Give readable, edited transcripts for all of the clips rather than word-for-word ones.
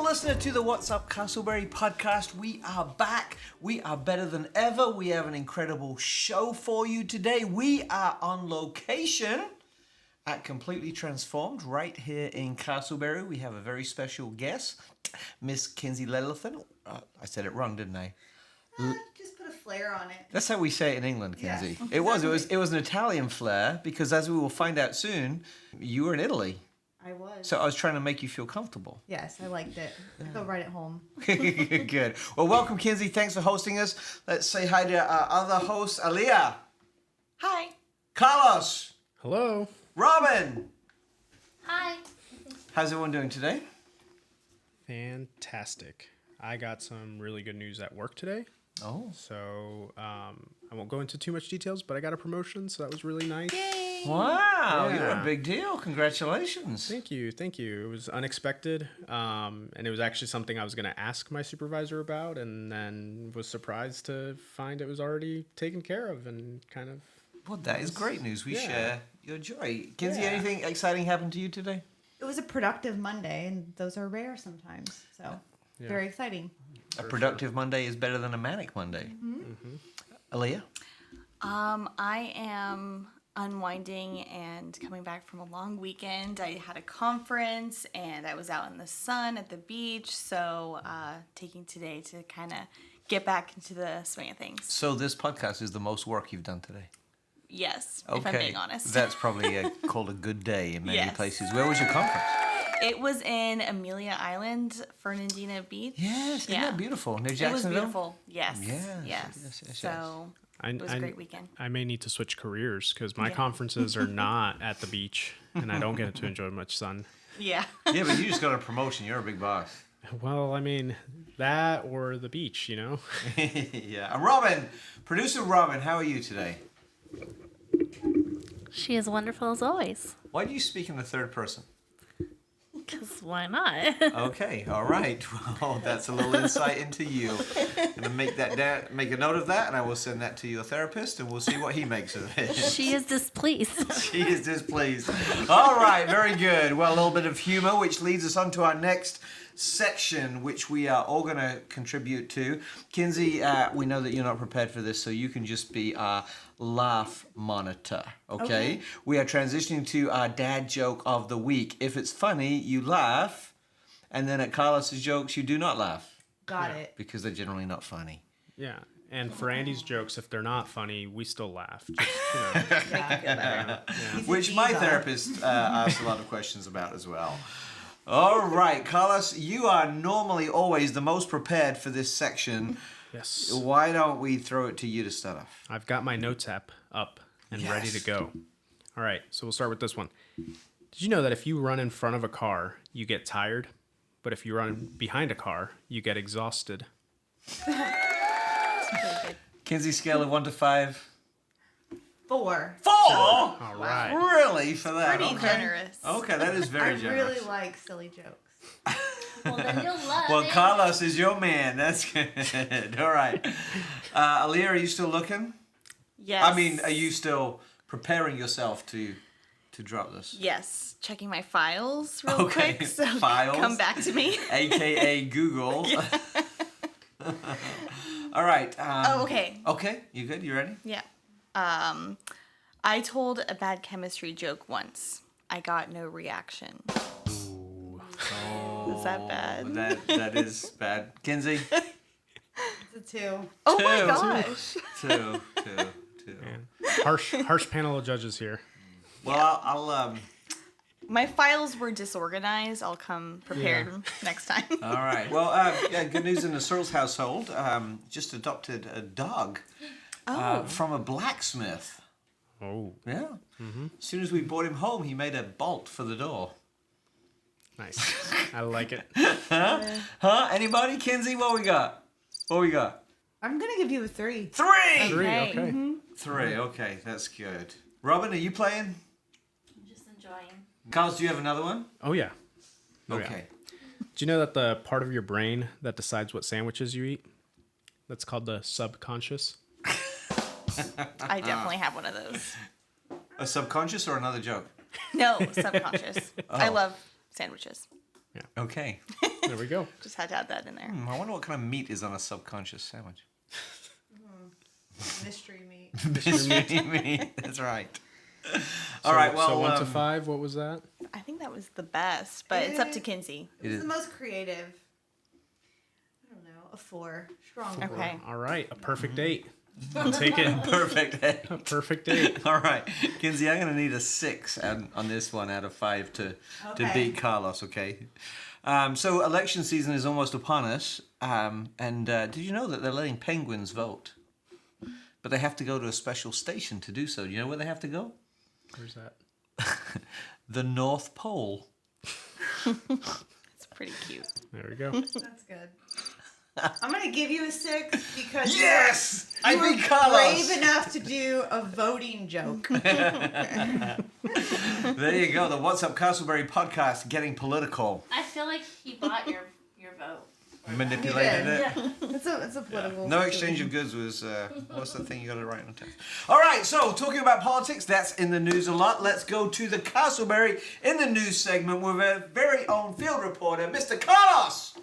listener to the What's Up Casselberry podcast. We are back. We are better than ever. We have an incredible show for you today. We are on location at Completely Transformed right here in Casselberry. We have a very special guest, Miss Kinsey Lallathin. I said it wrong, didn't I? Just put a flair on it. That's how we say it in England, Kinsey. Yes, It was an Italian flair because, as we will find out soon, you were in Italy. I was. So I was trying to make you feel comfortable. Yes, I liked it. I feel right at home. Good. Well, welcome, Kinsey. Thanks for hosting us. Let's say hi to our other hosts, Aaliyah. Hi. Carlos. Hello. Robin. Hi. How's everyone doing today? Fantastic. I got some really good news at work today. Oh. So I won't go into too much details, but I got a promotion, so that was really nice. Yay. Wow, Yeah. you're a big deal. Congratulations. Thank you. It was unexpected, and it was actually something I was going to ask my supervisor about, and then was surprised to find it was already taken care of and kind of... Well, that is great news. We Yeah. share your joy. Kinsey, Yeah. anything exciting happened to you today? It was a productive Monday, and those are rare sometimes. So, very exciting. A productive Monday is better than a manic Monday. Mm-hmm. Aaliyah? I am unwinding and coming back from a long weekend. I had a conference and I was out in the sun at the beach. So taking today to kind of get back into the swing of things. So this podcast is the most work you've done today? Yes, Okay. if I'm being honest. That's probably called a good day in many Yes. places. Where was your conference? It was in Amelia Island, Fernandina Beach. Yes, isn't that beautiful? Near Jacksonville? It was beautiful. Yes. Yes. So it was a great weekend. I may need to switch careers because my conferences are not at the beach, and I don't get to enjoy much sun. Yeah. Yeah, but you just got a promotion. You're a big boss. Well, I mean, that or the beach, you know? Yeah. And Robin, producer Robin, how are you today? She is wonderful as always. Why do you speak in the third person? Because why not? Okay, all right. Well, that's a little insight into you. I'm gonna make a note of that, and I will send that to your therapist, and we'll see what he makes of it. She is displeased. She is displeased. All right, very good. Well, a little bit of humor, which leads us on to our next section, which we are all going to contribute to. Kinsey, we know that you're not prepared for this, so you can just be our laugh monitor, okay? We are transitioning to our dad joke of the week. If it's funny, you laugh, and then at Carlos's jokes, you do not laugh. Got it. Because they're generally not funny. Yeah. And for Andy's jokes, if they're not funny, we still laugh. Just, Yeah. Which my therapist asks a lot of questions about as well. All right, Carlos, you are normally always the most prepared for this section. Yes. Why don't we throw it to you to start off? I've got my notes app up and ready to go. All right, so we'll start with this one. Did you know that if you run in front of a car, you get tired? But if you run behind a car, you get exhausted? Kinsey, scale of 1 to 5. 4. 4? All right. Really? For that? Pretty generous. Okay, that is very I generous. really like silly jokes. Well, then you'll love Well, it. Carlos is your man. That's good. All right. Aaliyah, are you still looking? Yes. I mean, are you still preparing yourself to drop this? Yes. Checking my files real quick. So Files? come back to me. AKA Google. All right. Okay. Okay, you good? You ready? Yeah. I told a bad chemistry joke once. I got no reaction. Is that bad? That is bad. Kinsey? It's a 2. Oh my Two. gosh. Two. Yeah. Harsh panel of judges here. Well, I'll My files were disorganized. I'll come prepared next time. all right. Well, yeah, good news in the Searles household. Just adopted a dog from a blacksmith. Oh, Yeah. Mm-hmm. As soon as we brought him home, he made a bolt for the door. nice. I like it. Huh? Anybody? Kinsey, what we got? I'm going to give you a 3. 3! 3, Okay. okay. 3, okay. That's good. Robin, are you playing? I'm just enjoying. Carlos, do you have another one? Oh, yeah. Okay. Do you know that the part of your brain that decides what sandwiches you eat, that's called the subconscious? I definitely have one of those. A subconscious or another joke? No, subconscious. I love sandwiches. Okay. There we go. Just had to add that in there. I wonder what kind of meat is on a subconscious sandwich. Mystery meat. Mystery meat. That's right. All right. Well, so 1 to 5, what was that? I think that was the best, but it's up to Kinsey. It was the most creative. I don't know, a 4. Strong. Okay. All right, a perfect 8. I'll take it. Perfect. A perfect 8. All right, Kinsey, I'm going to need a 6 on this one out of 5 to beat Carlos. Okay. So election season is almost upon us, and did you know that they're letting penguins vote? But they have to go to a special station to do so. Do you know where they have to go? Where's that? The North Pole. It's pretty cute. There we go. That's good. I'm going to give you a 6 because Yes! you I were beat Carlos! brave enough to do a voting joke. There you go. The What's Up Casselberry podcast getting political. I feel like he bought your vote. Manipulated it. Yeah. It's a political No exchange of goods was, what's the thing you got to write on text? All right, so talking about politics, that's in the news a lot. Let's go to the Casselberry in the news segment with our very own field reporter, Mr. Carlos.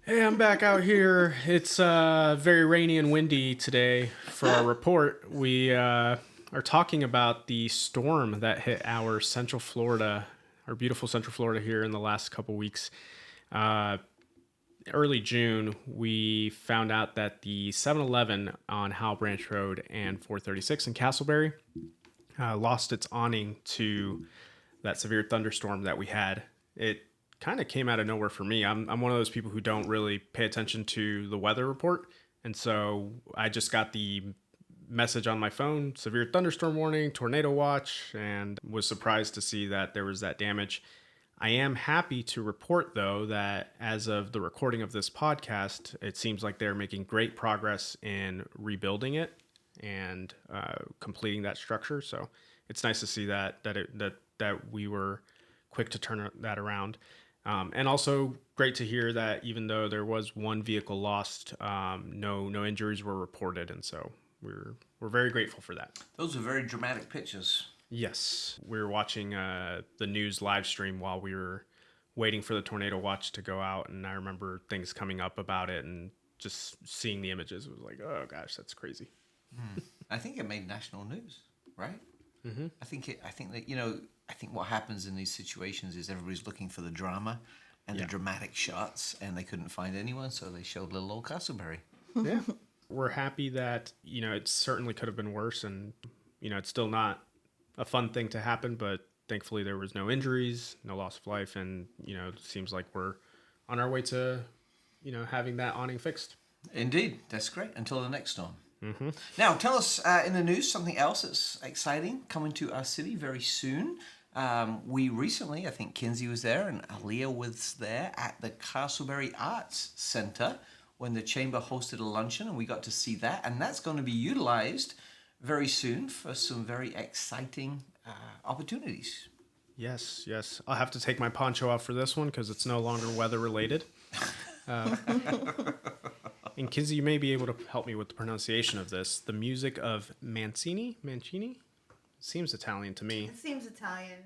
Hey, I'm back out here. It's very rainy and windy today for our report. We are talking about the storm that hit our Central Florida, our beautiful Central Florida here in the last couple weeks. Early June, we found out that the 7-Eleven on Howell Branch Road and 436 in Casselberry lost its awning to that severe thunderstorm that we had. It kind of came out of nowhere for me. I'm one of those people who don't really pay attention to the weather report. And so I just got the message on my phone, severe thunderstorm warning, tornado watch, and was surprised to see that there was that damage. I am happy to report, though, that as of the recording of this podcast, it seems like they're making great progress in rebuilding it and completing that structure. So it's nice to see that we were quick to turn that around. And also great to hear that even though there was one vehicle lost, no injuries were reported. And so we're very grateful for that. Those are very dramatic pictures. Yes, we were watching the news live stream while we were waiting for the tornado watch to go out, and I remember things coming up about it and just seeing the images. It was like, oh gosh, that's crazy. I think it made national news, right? Mm-hmm. I think that I think what happens in these situations is everybody's looking for the drama and the dramatic shots, and they couldn't find anyone, so they showed little old Casselberry. Yeah, we're happy that it certainly could have been worse, and it's still not a fun thing to happen, but thankfully there was no injuries, no loss of life, and it seems like we're on our way to having that awning fixed. Indeed, that's great. Until the next storm. Mm-hmm. Now, tell us in the news something else that's exciting coming to our city very soon. We recently, I think Kinsey was there and Aaliyah was there at the Casselberry Arts Center when the Chamber hosted a luncheon, and we got to see that, and that's going to be utilized very soon for some very exciting opportunities. Yes. I'll have to take my poncho off for this one because it's no longer weather related. And Kinsey, you may be able to help me with the pronunciation of this. The music of Mancini? Seems Italian to me. It seems Italian.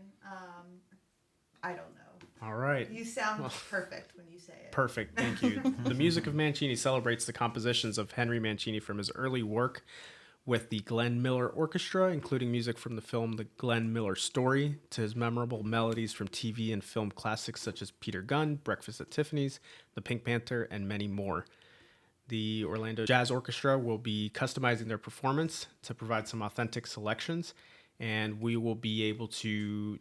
I don't know. All right. You sound perfect when you say it. Perfect. Thank you. The music of Mancini celebrates the compositions of Henry Mancini from his early work with the Glenn Miller Orchestra, including music from the film The Glenn Miller Story, to his memorable melodies from TV and film classics such as Peter Gunn, Breakfast at Tiffany's, The Pink Panther, and many more. The Orlando Jazz Orchestra will be customizing their performance to provide some authentic selections, and we will be able to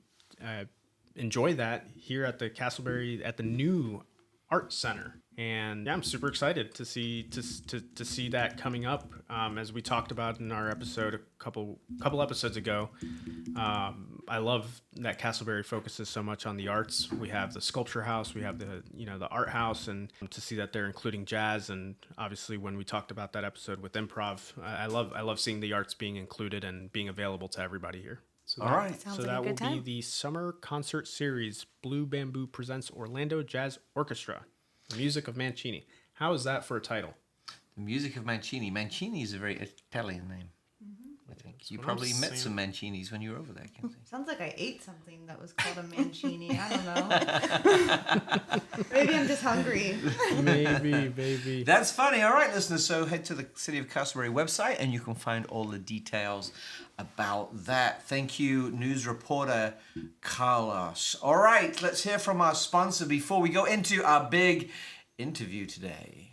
enjoy that here at the Casselberry, at the new Art Center. And I'm super excited to see that coming up. As we talked about in our episode a couple episodes ago, I love that Casselberry focuses so much on the arts. We have the sculpture house, we have the art house, and to see that they're including jazz. And obviously, when we talked about that episode with improv, I love seeing the arts being included and being available to everybody here. So All right. Sounds so like that a will good time. be the summer concert series. Blue Bamboo presents Orlando Jazz Orchestra. The music of Mancini. How is that for a title? The music of Mancini. Mancini is a very Italian name. Mm-hmm. You what I'm probably met saying. some Mancinis when you were over there, Kinsey. Sounds like I ate something that was called a mancini. I don't know. Maybe I'm just hungry. Maybe. That's funny. All right, listeners. So head to the City of Casselberry website and you can find all the details about that. Thank you, news reporter Carlos. All right, let's hear from our sponsor before we go into our big interview today.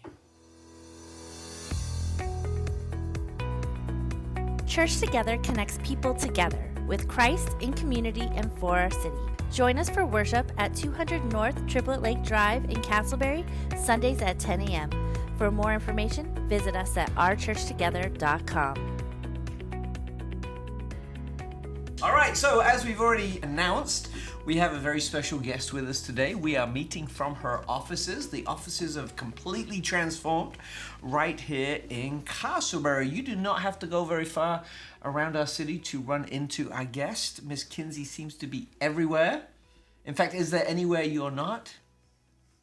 Church Together connects people together with Christ in community and for our city. Join us for worship at 200 North Triplet Lake Drive in Casselberry, Sundays at 10 a.m. For more information, visit us at ourchurchtogether.com. All right, so as we've already announced, we have a very special guest with us today. We are meeting from her offices. The offices have completely transformed right here in Casselberry. You do not have to go very far around our city to run into our guest. Miss Kinsey seems to be everywhere. In fact, is there anywhere you're not?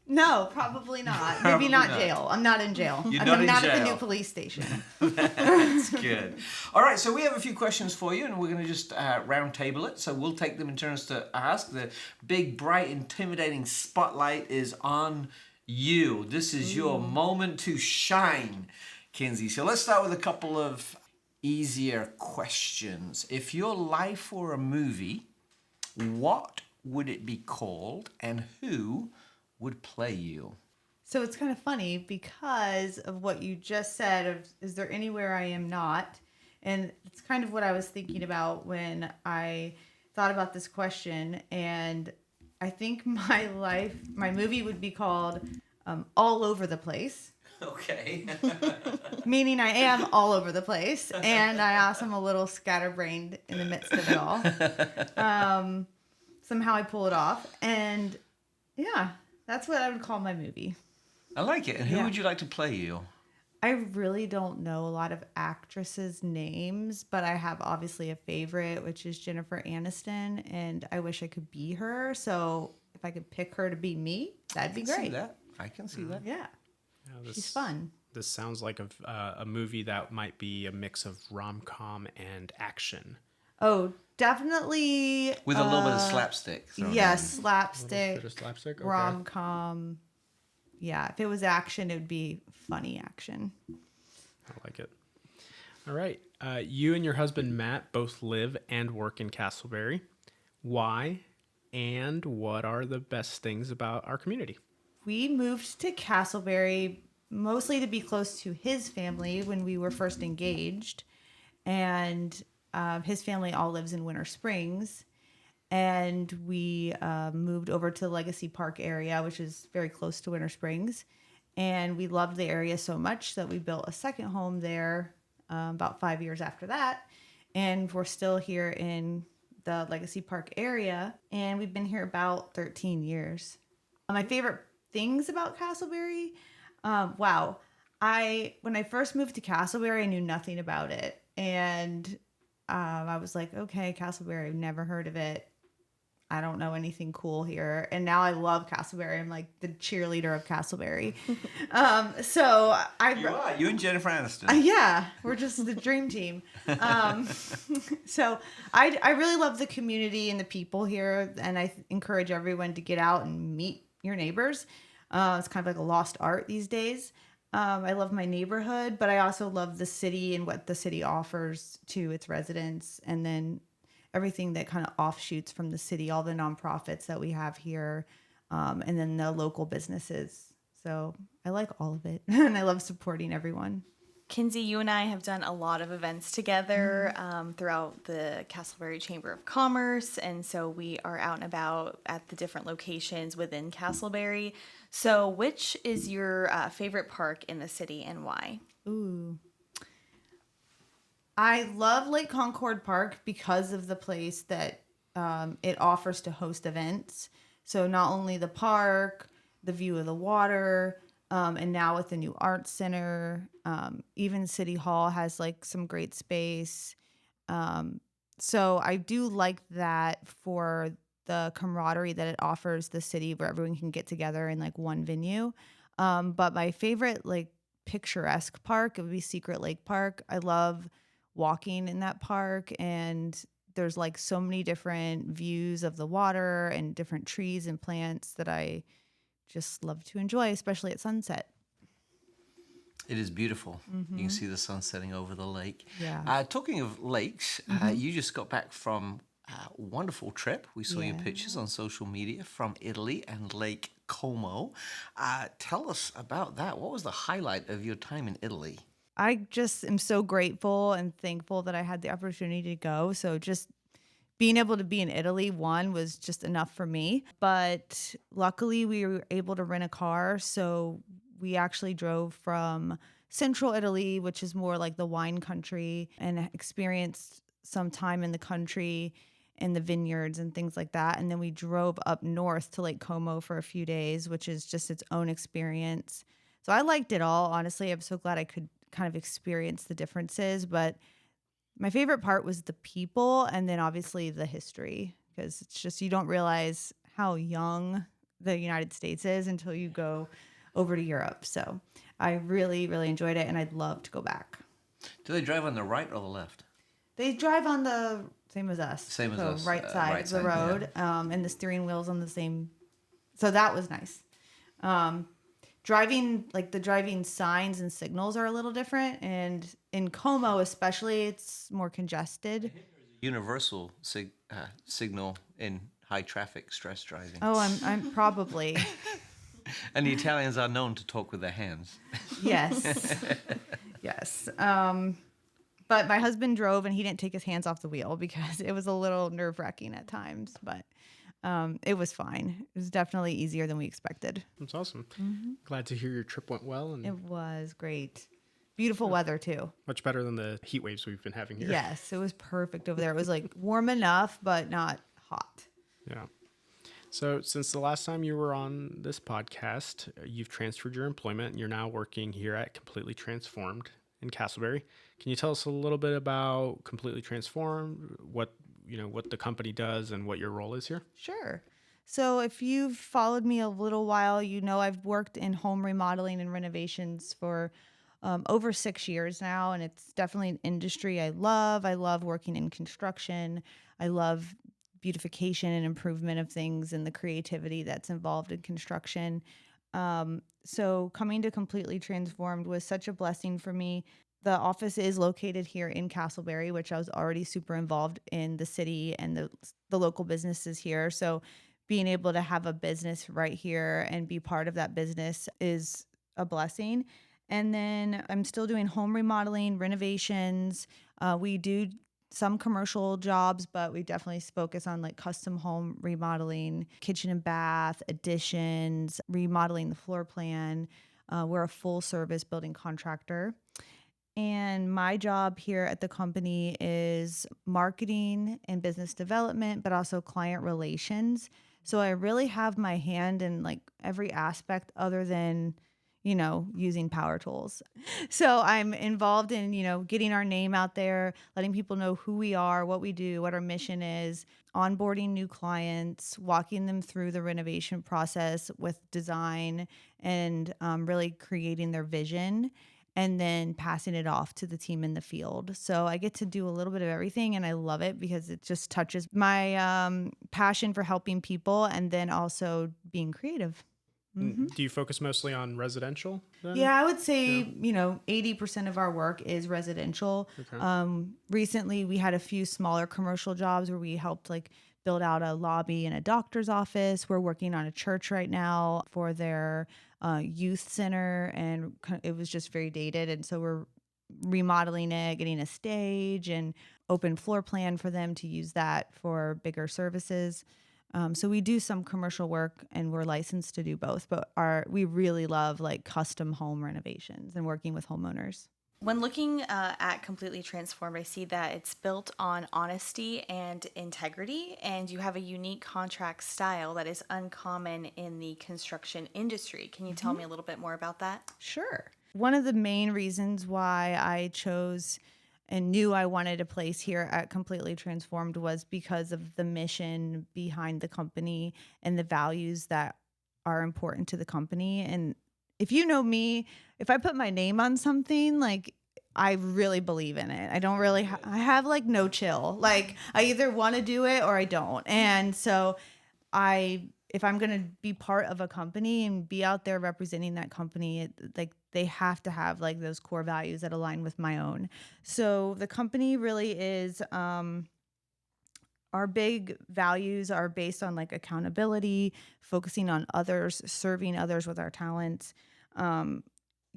No, probably not. Probably Maybe not not. jail. I'm not in jail. You're I'm not in at the jail. new police station. That's good. All right, so we have a few questions for you, and we're going to just round table it. So we'll take them in turns to ask. The big, bright, intimidating spotlight is on you. This is your moment to shine, Kinsey. So let's start with a couple of easier questions. If your life were a movie, what would it be called, and who would play you? So it's kind of funny because of what you just said of, is there anywhere I am not? And it's kind of what I was thinking about when I thought about this question. And I think my movie would be called All Over the Place. Okay. Meaning I am all over the place. And I also am a little scatterbrained in the midst of it all. Somehow I pull it off. And yeah, that's what I would call my movie. I like it. And who Yeah. would you like to play you? I really don't know a lot of actresses' names, but I have obviously a favorite, which is Jennifer Aniston, and I wish I could be her. So if I could pick her to be me, that'd be I can see great. that. I can see that. Yeah, Yeah, she's fun. This sounds like a movie that might be a mix of rom-com and action. Oh, definitely. With a little bit of slapstick. thrown Yes, in. slapstick, Bit of slapstick? Okay. rom-com. Yeah, if it was action, it would be funny action. I like it. All right. You and your husband, Matt, both live and work in Casselberry. Why? And what are the best things about our community? We moved to Casselberry mostly to be close to his family when we were first engaged. And his family all lives in Winter Springs. And we moved over to the Legacy Park area, which is very close to Winter Springs. And we loved the area so much that we built a second home there about 5 years after that. And we're still here in the Legacy Park area. And we've been here about 13 years. My favorite things about Casselberry, wow. When I first moved to Casselberry, I knew nothing about it. And I was like, okay, Casselberry, I've never heard of it. I don't know anything cool here. And now I love Casselberry. I'm like the cheerleader of Casselberry. You are. You and Jennifer Aniston. Yeah, we're just the dream team. So I really love the community and the people here. And I encourage everyone to get out and meet your neighbors. It's kind of like a lost art these days. I love my neighborhood, but I also love the city and what the city offers to its residents. And then everything that kind of offshoots from the city, all the nonprofits that we have here, and then the local businesses. So I like all of it, and I love supporting everyone. Kinsey, you and I have done a lot of events together throughout the Casselberry Chamber of Commerce, and so we are out and about at the different locations within Casselberry. So which is your favorite park in the city and why? Ooh. I love Lake Concord Park because of the place that it offers to host events. So not only the park, the view of the water, and now with the new arts center, even City Hall has like some great space. So I do like that for the camaraderie that it offers the city where everyone can get together in like one venue. But my favorite like picturesque park, it would be Secret Lake Park. I love walking in that park, and there's like so many different views of the water and different trees and plants that I just love to enjoy, especially at sunset. It is beautiful. You can see the sun setting over the lake. Yeah. Talking of lakes, you just got back from a wonderful trip. We saw your pictures on social media from Italy and Lake Como. Tell us about that. What was the highlight of your time in Italy? I just am so grateful and thankful that I had the opportunity to go. So just being able to be in Italy, one, was just enough for me. But luckily, we were able to rent a car. So we actually drove from central Italy, which is more like the wine country, and experienced some time in the country in the vineyards and things like that. And then we drove up north to Lake Como for a few days, which is just its own experience. So I liked it all. Honestly, I'm so glad I could kind of experience the differences. But my favorite part was the people, and then obviously the history, because it's just, you don't realize how young the United States is until you go over to Europe. So I really, really enjoyed it, and I'd love to go back. Do they drive on the right or the left? They drive on the same as us. Same as so us, right side right of the side, road, and the steering wheel's on the same. So that was nice. Driving signs and signals are a little different, and in Como especially, it's more congested. Universal signal in high traffic stress driving. Oh, I'm probably. And the Italians are known to talk with their hands. Yes. Yes. But my husband drove, and he didn't take his hands off the wheel because it was a little nerve-wracking at times, but it was fine. It was definitely easier than we expected. That's awesome. Glad to hear your trip went well, and It was great. Beautiful weather too. much better than the heat waves we've been having here. Yes, it was perfect over there. It was like warm enough, but not hot. Yeah. So since the last time you were on this podcast, you've transferred your employment and you're now working here at Completely Transformed in Casselberry. Can you tell us a little bit about Completely Transformed, what the company does and what your role is here? Sure. So if you've followed me a little while, you know I've worked in home remodeling and renovations for over 6 years now, and it's definitely an industry I love. I love working in construction. I love beautification and improvement of things and the creativity that's involved in construction. So coming to Completely Transformed was such a blessing for me. The office is located here in Casselberry, which I was already super involved in the city and the local businesses here. So being able to have a business right here and be part of that business is a blessing. And then I'm still doing home remodeling, renovations. We do some commercial jobs, but we definitely focus on like custom home remodeling, kitchen and bath, additions, remodeling the floor plan. We're a full service building contractor. And my job here at the company is marketing and business development, but also client relations. So I really have my hand in like every aspect other than, using power tools. So I'm involved in, getting our name out there, letting people know who we are, what we do, what our mission is, onboarding new clients, walking them through the renovation process with design and really creating their vision, and then passing it off to the team in the field. So I get to do a little bit of everything, and I love it because it just touches my passion for helping people and then also being creative. Mm-hmm. Do you focus mostly on residential then? Yeah, I would say, 80% of our work is residential. Okay. Recently, we had a few smaller commercial jobs where we helped like build out a lobby and a doctor's office. We're working on a church right now for their youth center, and it was just very dated. And so we're remodeling it, getting a stage and open floor plan for them to use that for bigger services. So we do some commercial work, and we're licensed to do both, but we really love like custom home renovations and working with homeowners. When looking at Completely Transformed, I see that it's built on honesty and integrity, and you have a unique contract style that is uncommon in the construction industry. Can you tell me a little bit more about that? Sure. One of the main reasons why I chose and knew I wanted a place here at Completely Transformed was because of the mission behind the company and the values that are important to the company. And if you know me, if I put my name on something, like I really believe in it. I don't really, I have like no chill. Like I either want to do it or I don't. And so if I'm going to be part of a company and be out there representing that company, like they have to have like those core values that align with my own. So the company really is, our big values are based on like accountability, focusing on others, serving others with our talents,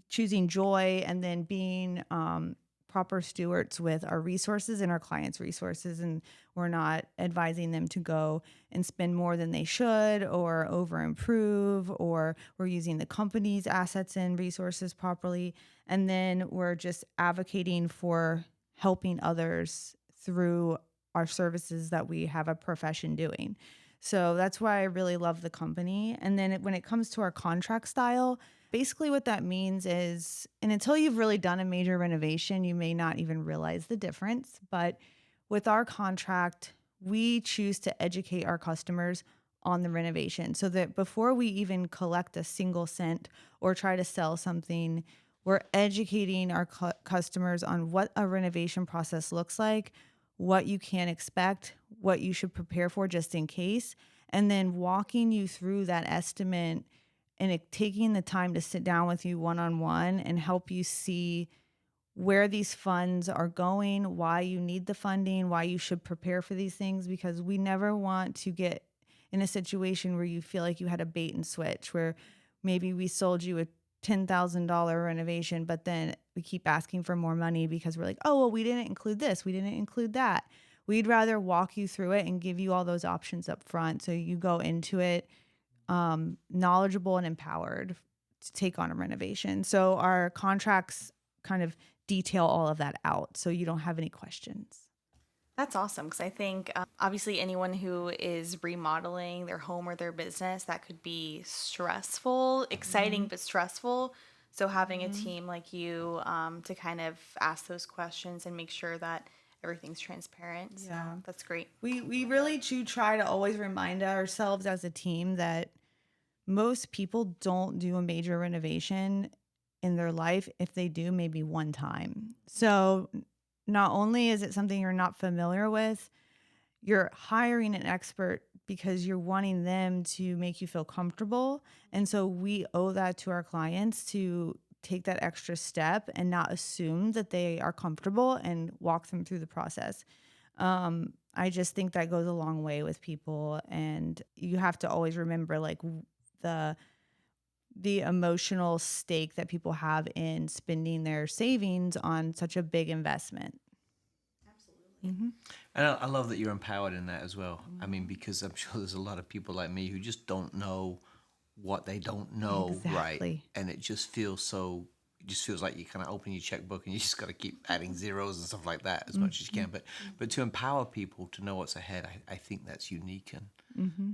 choosing joy, and then being proper stewards with our resources and our clients' resources. And we're not advising them to go and spend more than they should or over improve, or we're using the company's assets and resources properly. And then we're just advocating for helping others through our services that we have a profession doing. So that's why I really love the company. And then when it comes to our contract style, basically what that means is, and until you've really done a major renovation, you may not even realize the difference. But with our contract, we choose to educate our customers on the renovation so that before we even collect a single cent or try to sell something, we're educating our customers on what a renovation process looks like, what you can expect, what you should prepare for just in case, and then walking you through that estimate and taking the time to sit down with you one-on-one and help you see where these funds are going, why you need the funding, why you should prepare for these things, because we never want to get in a situation where you feel like you had a bait and switch, where maybe we sold you a $10,000 renovation, but then we keep asking for more money because we're like, oh, well, we didn't include this, we didn't include that. We'd rather walk you through it and give you all those options up front so you go into it knowledgeable and empowered to take on a renovation. So our contracts kind of detail all of that out so you don't have any questions. That's awesome, because I think obviously anyone who is remodeling their home or their business, that could be stressful, exciting, but stressful. So having a team like you to kind of ask those questions and make sure that everything's transparent. So that's great. We really do try to always remind ourselves as a team that most people don't do a major renovation in their life. If they do, maybe one time. So not only is it something you're not familiar with, you're hiring an expert because you're wanting them to make you feel comfortable. And so we owe that to our clients to take that extra step and not assume that they are comfortable and walk them through the process. I just think that goes a long way with people. And you have to always remember like the emotional stake that people have in spending their savings on such a big investment. And I love that you're empowered in that as well. I mean, because I'm sure there's a lot of people like me who just don't know what they don't know, Exactly. right? And it just feels like you kind of open your checkbook and you just got to keep adding zeros and stuff like that as much as you can. But to empower people to know what's ahead, I think that's unique and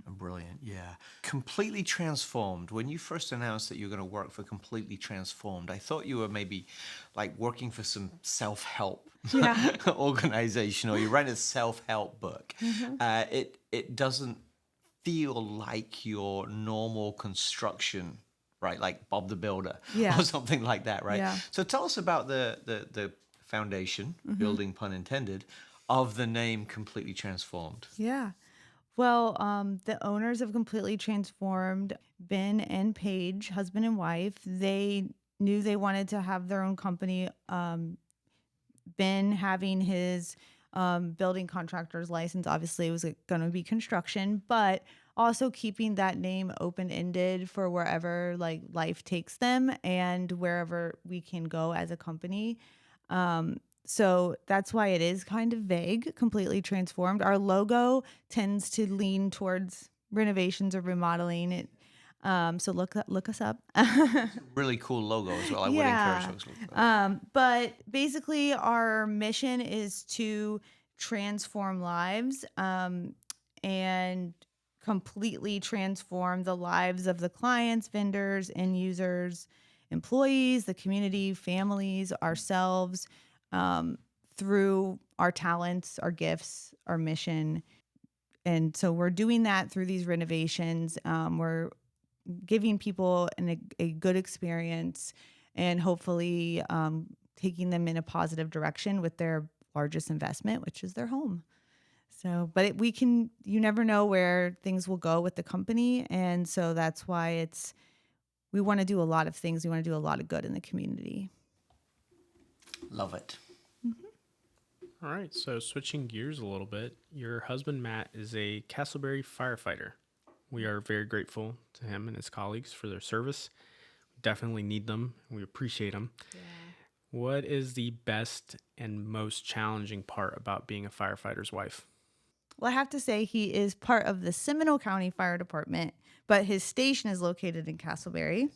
brilliant. Yeah. Completely Transformed. When you first announced that you were going to work for Completely Transformed, I thought you were maybe like working for some self-help organization, or you write a self-help book. It doesn't feel like your normal construction, right? Like Bob the Builder or something like that, right? Yeah. So tell us about the foundation, building pun intended, of the name Completely Transformed. Yeah. Well, the owners of Completely Transformed, Ben and Paige, husband and wife, they knew they wanted to have their own company. Ben having his building contractor's license, obviously it was going to be construction, but also keeping that name open-ended for wherever like life takes them and wherever we can go as a company. So that's why it is kind of vague, Completely Transformed. Our logo tends to lean towards renovations or remodeling. It, so look us up. Really cool logo as well. I would encourage folks to look at that. But basically, our mission is to transform lives and completely transform the lives of the clients, vendors, end users, employees, the community, families, ourselves, through our talents, our gifts, our mission. And so we're doing that through these renovations. We're giving people a good experience and hopefully taking them in a positive direction with their largest investment, which is their home. So, but you never know where things will go with the company. And so that's why we want to do a lot of things. We want to do a lot of good in the community. Love it. All right, so switching gears a little bit, your husband Matt is a Casselberry firefighter. We are very grateful to him and his colleagues for their service. We definitely need them. We appreciate them. Yeah. What is the best and most challenging part about being a firefighter's wife? Well, I have to say he is part of the Seminole County Fire Department, but his station is located in Casselberry.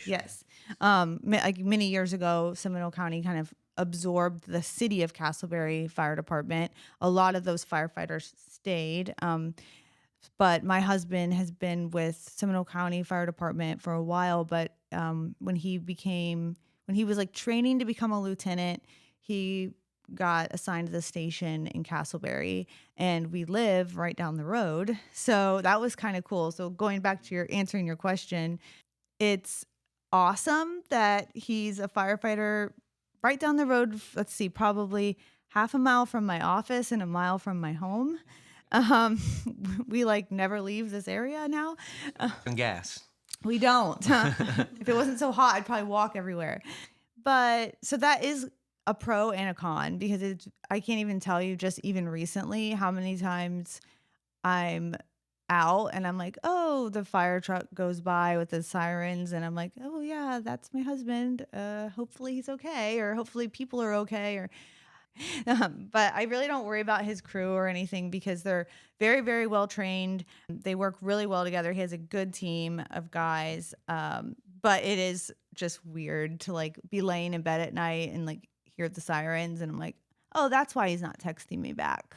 Yes. Like many years ago, Seminole County kind of absorbed the city of Casselberry Fire Department. A lot of those firefighters stayed. But my husband has been with Seminole County Fire Department for a while. But when he was like training to become a lieutenant, he got assigned to the station in Casselberry, and we live right down the road. So that was kind of cool. So going back to answering your question, it's awesome that he's a firefighter right down the road. Let's see, probably half a mile from my office and a mile from my home. We like never leave this area now. And gas. We don't. If it wasn't so hot, I'd probably walk everywhere. But so that is a pro and a con, because I can't even tell you just even recently how many times I'm out and I'm like, oh, the fire truck goes by with the sirens, and I'm like, oh yeah, that's my husband. Hopefully he's okay, or hopefully people are okay, or but I really don't worry about his crew or anything, because they're very, very well trained. They work really well together. He has a good team of guys. But it is just weird to like be laying in bed at night and like hear the sirens, and I'm like, oh, that's why he's not texting me back.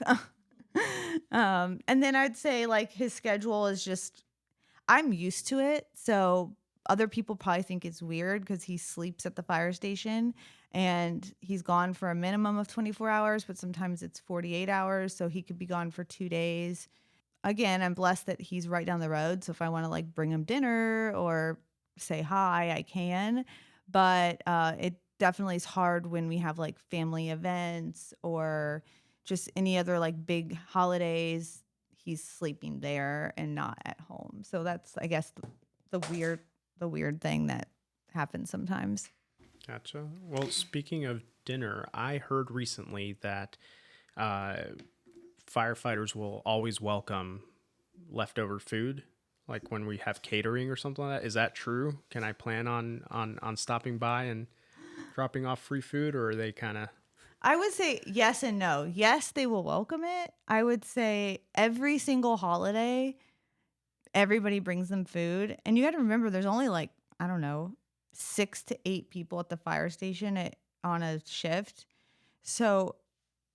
And then I'd say like his schedule is just, I'm used to it. So other people probably think it's weird because he sleeps at the fire station and he's gone for a minimum of 24 hours, but sometimes it's 48 hours. So he could be gone for 2 days. Again, I'm blessed that he's right down the road. So if I want to like bring him dinner or say hi, I can. But it definitely is hard when we have like family events or just any other like big holidays. He's sleeping there and not at home. So that's, I guess, the weird thing that happens sometimes. Gotcha. Well, speaking of dinner, I heard recently that firefighters will always welcome leftover food, like when we have catering or something like that. Is that true? Can I plan on stopping by and dropping off free food, or are they kind of... I would say yes and no. Yes, they will welcome it. I would say every single holiday, everybody brings them food. And you got to remember, there's only like, I don't know, 6 to 8 people at the fire station on a shift. So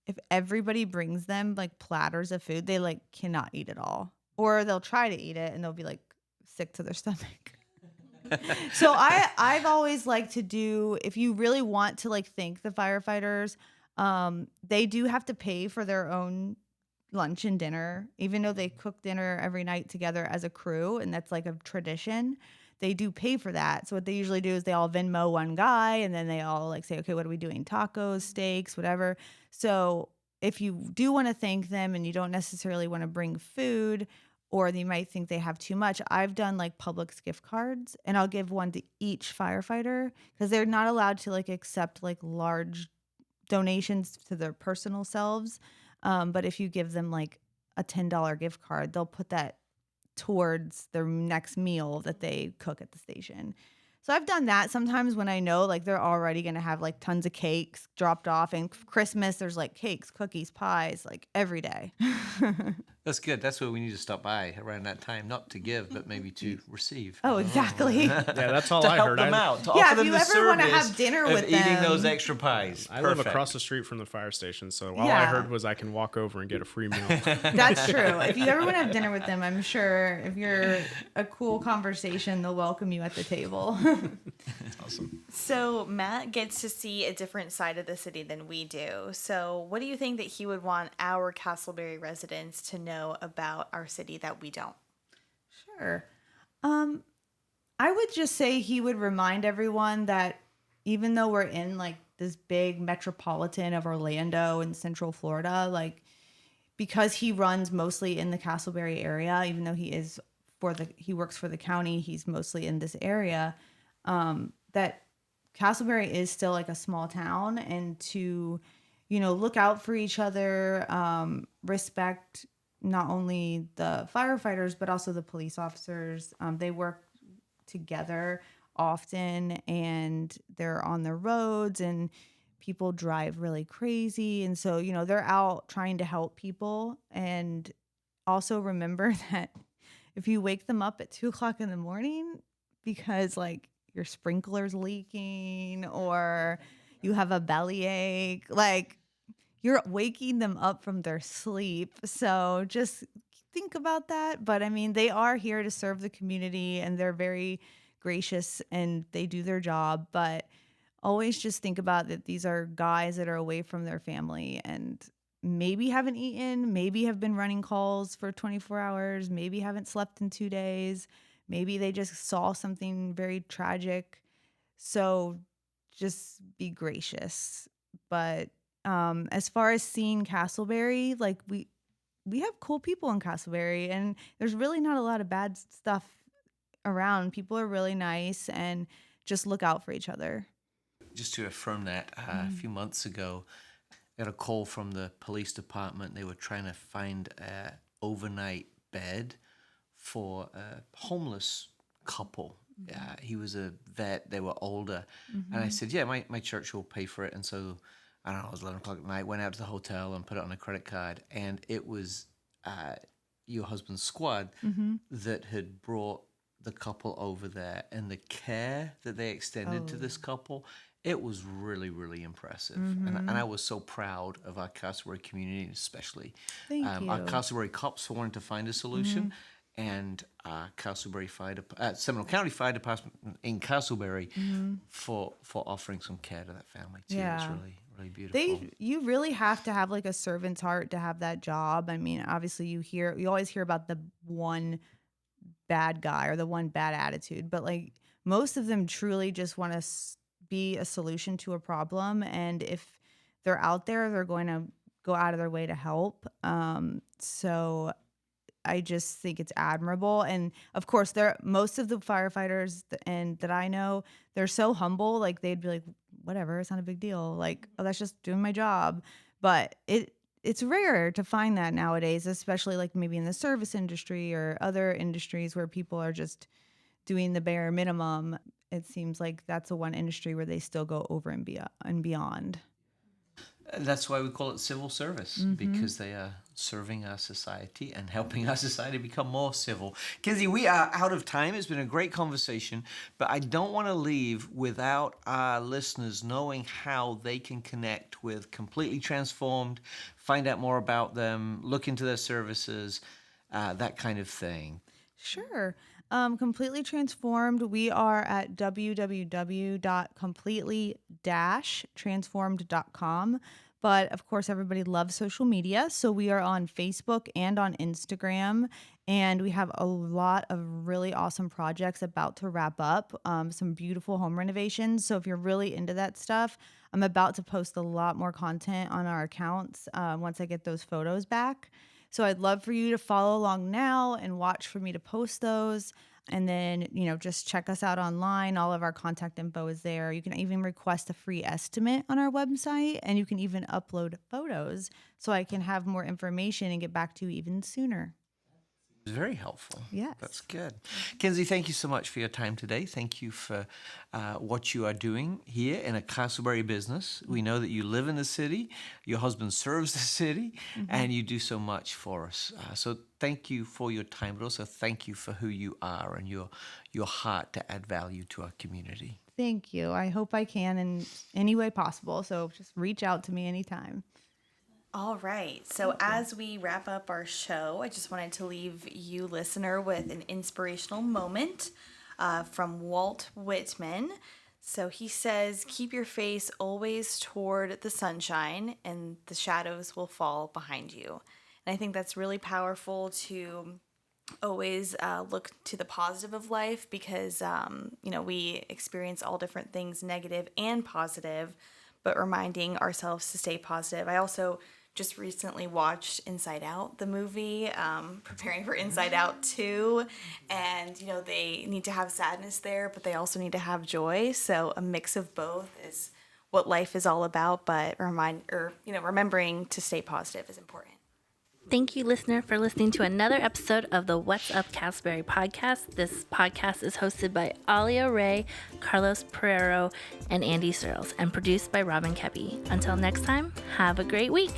if everybody brings them like platters of food, they like cannot eat it all. Or they'll try to eat it and they'll be like sick to their stomach. So I've always liked to do, if you really want to like thank the firefighters, they do have to pay for their own lunch and dinner, even though they cook dinner every night together as a crew, and that's like a tradition. They do pay for that. So what they usually do is they all Venmo one guy, and then they all like say, okay, what are we doing? Tacos, steaks, whatever. So if you do want to thank them and you don't necessarily want to bring food, or you might think they have too much, I've done like Publix gift cards, and I'll give one to each firefighter, because they're not allowed to like accept like large donations to their personal selves. But if you give them like a $10 gift card, they'll put that towards their next meal that they cook at the station. So I've done that sometimes when I know like they're already going to have like tons of cakes dropped off, and Christmas there's like cakes, cookies, pies, like every day. That's good. That's where we need to stop by around that time, not to give, but maybe to receive. Oh, exactly. Yeah, that's all To I help heard. them out. To Yeah, offer if them you the ever wanna service have dinner of with eating them. those extra pies. I live Perfect. across the street from the fire station, so all I Yeah. heard was I can walk over and get a free meal. That's true. If you ever want to have dinner with them, I'm sure if you're a cool conversation, they'll welcome you at the table. Awesome. So Matt gets to see a different side of the city than we do. So what do you think that he would want our Casselberry residents to know about our city that we don't? Sure. I would just say he would remind everyone that even though we're in like this big metropolitan of Orlando and Central Florida. Like, because he runs mostly in the Casselberry area, even though he works for the county, he's mostly in this area. That Casselberry is still like a small town, and to, look out for each other, respect not only the firefighters, but also the police officers. They work together often, and they're on the roads, and people drive really crazy. And so, they're out trying to help people. And also remember that if you wake them up at 2:00 in the morning because like your sprinkler's leaking or you have a bellyache, like you're waking them up from their sleep. So just think about that. But I mean, they are here to serve the community, and they're very gracious and they do their job. But always just think about that these are guys that are away from their family and maybe haven't eaten, maybe have been running calls for 24 hours, maybe haven't slept in 2 days, maybe they just saw something very tragic. So just be gracious. But as far as seeing Casselberry, like we have cool people in Casselberry, and there's really not a lot of bad stuff around. People are really nice, and just look out for each other. Just to affirm that, a few months ago, I got a call from the police department. They were trying to find an overnight bed for a homeless couple. He was a vet. They were older. And I said, yeah, my church will pay for it. And so, I don't know, it was 11 o'clock at night, went out to the hotel and put it on a credit card. And it was your husband's squad that had brought the couple over there. And the care that they extended to this couple, it was really, really impressive. And I was so proud of our Casselberry community, especially. Thank you. Our Casselberry cops wanted to find a solution. And Casselberry Seminole County Fire Department in Casselberry for offering some care to that family too. Yeah. It's really, really beautiful. You really have to have like a servant's heart to have that job. I mean, obviously you always hear about the one bad guy or the one bad attitude, but like most of them truly just want to be a solution to a problem. And if they're out there, they're going to go out of their way to help. So I just think it's admirable. And of course, most of the firefighters that I know, they're so humble. Like they'd be like, whatever, it's not a big deal. Like, oh, that's just doing my job. But it's rare to find that nowadays, especially like maybe in the service industry or other industries where people are just doing the bare minimum. It seems like that's the one industry where they still go over and beyond. That's why we call it civil service, because they are serving our society and helping our society become more civil. Kinsey, we are out of time. It's been a great conversation, but I don't want to leave without our listeners knowing how they can connect with Completely Transformed, find out more about them, look into their services, that kind of thing. Sure. Completely Transformed, we are at www.completely-transformed.com. But of course, everybody loves social media. So we are on Facebook and on Instagram. And we have a lot of really awesome projects about to wrap up, some beautiful home renovations. So if you're really into that stuff, I'm about to post a lot more content on our accounts once I get those photos back. So I'd love for you to follow along now and watch for me to post those. And then, just check us out online. All of our contact info is there. You can even request a free estimate on our website, and you can even upload photos so I can have more information and get back to you even sooner. Very helpful. Yes. That's good. Kinsey, thank you so much for your time today. Thank you for what you are doing here in a Casselberry business. We know that you live in the city, your husband serves the city, and you do so much for us. So thank you for your time, but also thank you for who you are and your heart to add value to our community. Thank you. I hope I can in any way possible. So just reach out to me anytime. All right. So as we wrap up our show, I just wanted to leave you, listener, with an inspirational moment from Walt Whitman. So he says, keep your face always toward the sunshine and the shadows will fall behind you. And I think that's really powerful to always look to the positive of life because, we experience all different things, negative and positive. but reminding ourselves to stay positive. I also just recently watched Inside Out, the movie, preparing for Inside Out 2. And, they need to have sadness there, but they also need to have joy. So a mix of both is what life is all about. But remembering to stay positive is important. Thank you, listener, for listening to another episode of the What's Up Casselberry podcast. This podcast is hosted by Alia Ray, Carlos Pereiro, and Andy Searles, and produced by Robin Kepi. Until next time, have a great week.